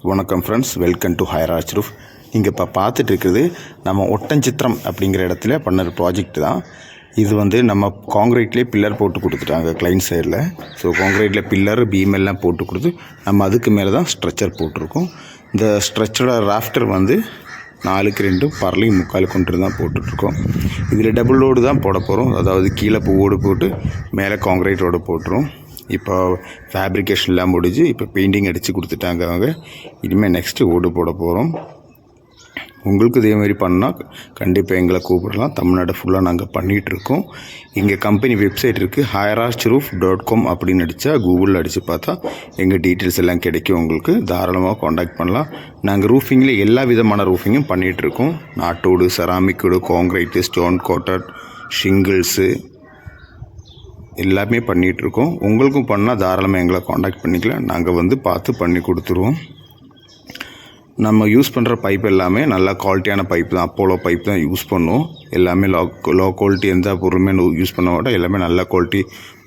வணக்கம் friends, welcome to ஹைராஜ் roof. இங்கே இப்போ பார்த்துட்டு இருக்குது நம்ம ஒட்டஞ்சித்திரம் அப்படிங்கிற இடத்துல பண்ண ப்ராஜெக்ட் தான். இது நம்ம காங்கிரீட்லேயே பில்லர் போட்டு கொடுத்துட்டாங்க கிளைண்ட் சைடில். ஸோ காங்கிரீட்டில் பில்லர் பீமெல்லாம் போட்டு கொடுத்து நம்ம அதுக்கு மேலே தான் ஸ்ட்ரக்சர் போட்டிருக்கோம். இந்த ஸ்ட்ரக்சரோட ராஃப்டர் 4க்கு 2 பரலையும் 3/4 கொண்டு தான் போட்டுட்ருக்கோம். இதில் டபுள் ரோடு தான் போட போகிறோம். அதாவது கீழே ஓடு போட்டு மேலே காங்கிரீட் ரோடு போட்டுரும். இப்போ ஃபேப்ரிகேஷன்லாம் முடிஞ்சு இப்போ பெயிண்டிங் அடித்து கொடுத்துட்டாங்க அவங்க. இனிமேல் நெக்ஸ்ட்டு ஓடு போட போகிறோம். உங்களுக்கு இதேமாதிரி பண்ணால் கண்டிப்பாக எங்களை கூப்பிடலாம். தமிழ்நாடு ஃபுல்லாக நாங்கள் பண்ணிகிட்ருக்கோம். இங்கே கம்பெனி வெப்சைட் இருக்குது, hairajroof.com அப்படின்னு அடித்தா கூகுளில் அடித்து பார்த்தா எங்கள் டீட்டெயில்ஸ் எல்லாம் கிடைக்கும். உங்களுக்கு தாராளமாக காண்டாக்ட் பண்ணலாம். நாங்கள் ரூஃபிங்கில் எல்லா விதமான ரூஃபிங்கும் பண்ணிகிட்ருக்கோம். நாட்டோடு, செராமிக்கோடு, காங்கிரீட்டு, ஸ்டோன் கோட்டட், ஷிங்கிள்ஸு எல்லாமே பண்ணிகிட்ருக்கோம். உங்களுக்கும் பண்ணால் தாராளமாக எங்களை காண்டாக்ட் பண்ணிக்கலாம். நாங்கள் பார்த்து பண்ணி கொடுத்துருவோம். நம்ம யூஸ் பண்ணுற பைப் எல்லாமே நல்ல குவாலிட்டியான பைப் தான், அப்போலோ பைப் தான் யூஸ் பண்ணுவோம். எல்லாமே லோ குவாலிட்டி எந்த பொருளுமே யூஸ் பண்ண மாட்டோம். எல்லாமே நல்ல குவாலிட்டி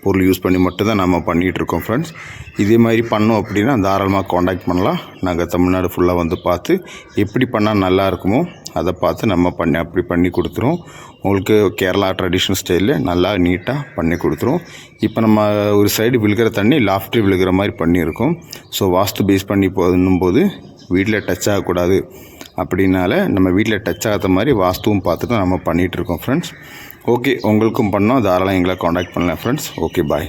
பொருள் யூஸ் பண்ணி மட்டும்தான் நம்ம பண்ணிகிட்ருக்கோம் ஃப்ரெண்ட்ஸ். இதே மாதிரி பண்ணோம் அப்படின்னா தாராளமாக காண்டாக்ட் பண்ணலாம். நாங்கள் தமிழ்நாடு ஃபுல்லாக பார்த்து எப்படி பண்ணால் நல்லா இருக்குமோ அதை பார்த்து நம்ம அப்படி பண்ணி கொடுத்துருவோம். உங்களுக்கு கேரளா ட்ரெடிஷ்னல் ஸ்டைலில் நல்லா நீட்டாக பண்ணி கொடுத்துருவோம். இப்போ நம்ம ஒரு சைடு விழுகிற தண்ணி லாஃப்ட்டு விழுகிற மாதிரி பண்ணியிருக்கோம். ஸோ வாஸ்து பேஸ் பண்ணி பண்ணும்போது வீட்டில் டச் ஆகக்கூடாது அப்படின்னால நம்ம வீட்டில் டச் ஆகாத மாதிரி வாஸ்துவும் பார்த்துட்டு நம்ம பண்ணிகிட்ருக்கோம் ஃப்ரெண்ட்ஸ். ஓகே, உங்களுக்கும் பண்ணோம் தாராளம் எங்களை காண்டாக்ட் பண்ணலாம் ஃப்ரெண்ட்ஸ். ஓகே, பாய்.